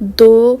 2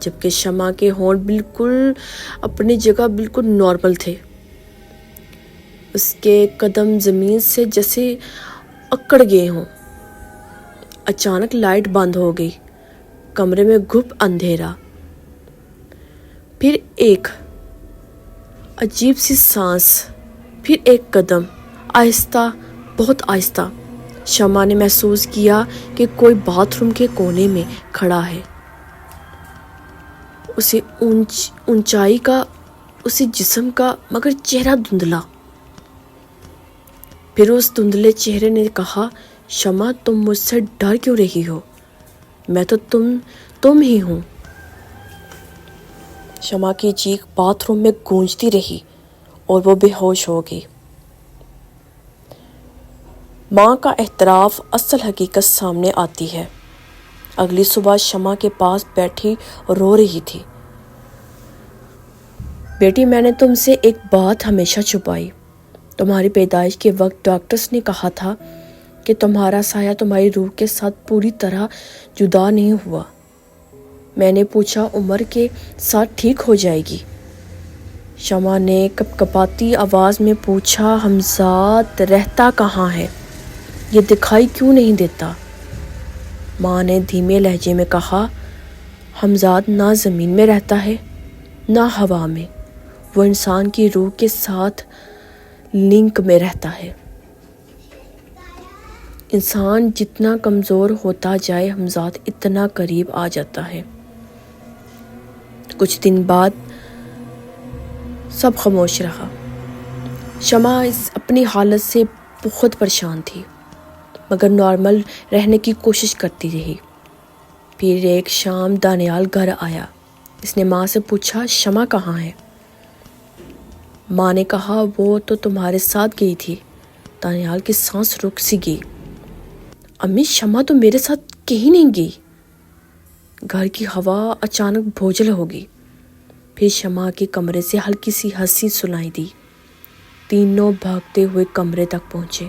جبکہ شمع کے ہونٹ بالکل اپنی جگہ بالکل نارمل تھے۔ اس کے قدم زمین سے جیسے اکڑ گئے ہوں۔ اچانک لائٹ بند ہو گئی، کمرے میں گھپ اندھیرا، پھر ایک عجیب سی سانس، پھر ایک قدم، آہستہ، بہت آہستہ۔ شمع نے محسوس کیا کہ کوئی باتھ روم کے کونے میں کھڑا ہے، اسے اونچائی کا، اسی جسم کا، مگر چہرہ دھندلا۔ پھر اس دھندلے چہرے نے کہا، شمع تم مجھ سے ڈر کیوں رہی ہو؟ میں تو تم ہی ہوں۔ شمع کی چیخ باتھ روم میں گونجتی رہی اور وہ بے ہوش ہو گئی۔ ماں کا اعتراف، اصل حقیقت سامنے آتی ہے۔ اگلی صبح شمع کے پاس بیٹھی رو رہی تھی۔ بیٹی، میں نے تم سے ایک بات ہمیشہ چھپائی۔ تمہاری پیدائش کے وقت ڈاکٹرز نے کہا تھا کہ تمہارا سایہ تمہاری روح کے ساتھ پوری طرح جدا نہیں ہوا۔ میں نے پوچھا عمر کے ساتھ ٹھیک ہو جائے گی؟ شمع نے کپکپاتی آواز میں پوچھا، حمزاد رہتا کہاں ہے؟ یہ دکھائی کیوں نہیں دیتا؟ ماں نے دھیمے لہجے میں کہا، حمزاد نہ زمین میں رہتا ہے نہ ہوا میں، وہ انسان کی روح کے ساتھ لنک میں رہتا ہے۔ انسان جتنا کمزور ہوتا جائے حمزاد اتنا قریب آ جاتا ہے۔ کچھ دن بعد سب خاموش رہا۔ شمع اپنی حالت سے بہت پریشان تھی، مگر نارمل رہنے کی کوشش کرتی رہی۔ پھر ایک شام دانیال گھر آیا۔ اس نے ماں سے پوچھا، شمع کہاں ہے؟ ماں نے کہا، وہ تو تمہارے ساتھ گئی تھی۔ دانیال کی سانس رک سی گئی۔ امی، شمع تو میرے ساتھ کہیں نہیں گئی۔ گھر کی ہوا اچانک بھوجل ہو گئی۔ پھر شمع کے کمرے سے ہلکی سی ہنسی سنائی دی۔ تینوں بھاگتے ہوئے کمرے تک پہنچے۔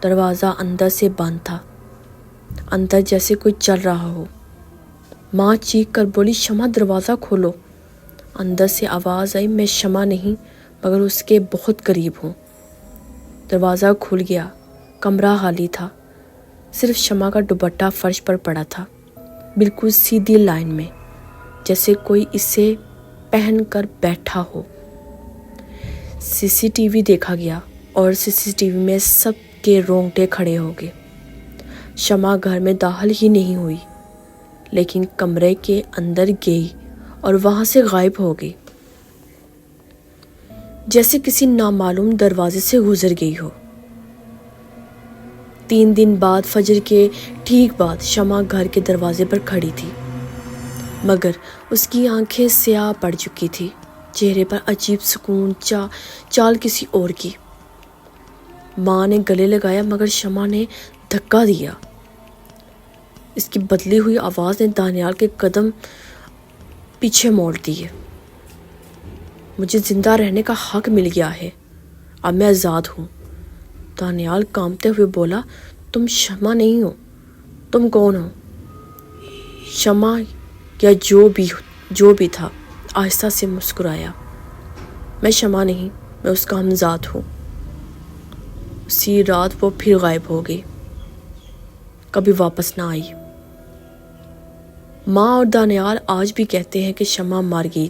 دروازہ اندر سے بند تھا، اندر جیسے کوئی چل رہا ہو۔ ماں چیخ کر بولی، شمع دروازہ کھولو۔ اندر سے آواز آئی، میں شمع نہیں مگر اس کے بہت قریب ہوں۔ دروازہ کھل گیا۔ کمرہ خالی تھا، صرف شمع کا دوپٹہ فرش پر پڑا تھا، بالکل سیدھی لائن میں، جیسے کوئی اسے پہن کر بیٹھا ہو۔ سی سی ٹی وی دیکھا گیا اور سی سی ٹی وی میں سب کے رونگٹے کھڑے ہو گئے۔ شمع گھر میں داخل ہی نہیں ہوئی، لیکن کمرے کے اندر گئی اور وہاں سے غائب ہو گئی، جیسے کسی نامعلوم دروازے سے گزر گئی ہو۔ 3 دن بعد فجر کے ٹھیک بعد شمع گھر کے دروازے پر کھڑی تھی، مگر اس کی آنکھیں سیاہ پڑ چکی تھی، چہرے پر عجیب سکون، چال کسی اور کی۔ ماں نے گلے لگایا مگر شمع نے دھکا دیا۔ اس کی بدلی ہوئی آواز نے دانیال کے قدم پیچھے موڑ دیے۔ مجھے زندہ رہنے کا حق مل گیا ہے، اب میں آزاد ہوں۔ دانیال کانپتے ہوئے بولا، تم شمع نہیں ہو، تم کون ہو؟ شمع یا جو بھی تھا آہستہ سے مسکرایا، میں شمع نہیں، میں اس کا حمزاد ہوں۔ اسی رات وہ پھر غائب ہو گئی، کبھی واپس نہ آئی۔ ماں اور دانیال آج بھی کہتے ہیں کہ شمع مر گئی،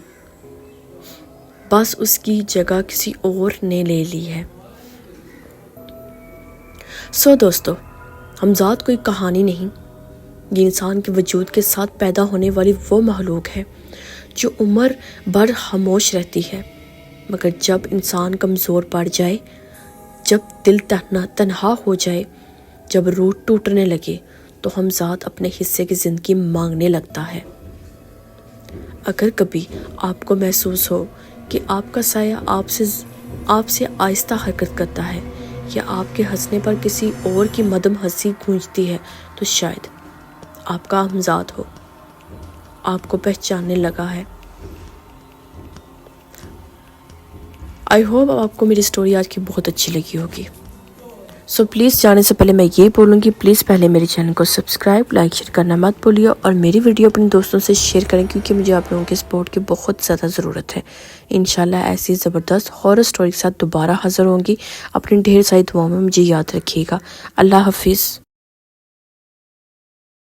بس اس کی جگہ کسی اور نے لے لی ہے۔ دوستو، حمزاد کوئی کہانی نہیں، یہ انسان کے وجود کے ساتھ پیدا ہونے والی وہ مخلوق ہے جو عمر بھر خاموش رہتی ہے، مگر جب انسان کمزور پڑ جائے، جب دل تنہا ہو جائے، جب روح ٹوٹنے لگے، تو حمزاد اپنے حصے کی زندگی مانگنے لگتا ہے۔ اگر کبھی آپ کو محسوس ہو کہ آپ کا سایہ آپ سے آہستہ حرکت کرتا ہے، یا آپ کے ہنسنے پر کسی اور کی مدم ہنسی گونجتی ہے، تو شاید آپ کا حمزاد ہو، آپ کو پہچاننے لگا ہے۔ آئی ہوپ آپ کو میری سٹوری آج کی بہت اچھی لگی ہوگی۔ سو پلیز جانے سے پہلے میں یہ بولوں گی پلیز پہلے میرے چینل کو سبسکرائب لائک شیئر کرنا مت بھولیے اور میری ویڈیو اپنے دوستوں سے شیئر کریں کیونکہ مجھے آپ لوگوں کے سپورٹ کی بہت زیادہ ضرورت ہے. انشاءاللہ ایسی زبردست ہارر سٹوری کے ساتھ دوبارہ حاضر ہوں گی. اپنی ڈھیر ساری دعاؤں میں مجھے یاد رکھیے گا. اللہ حافظ.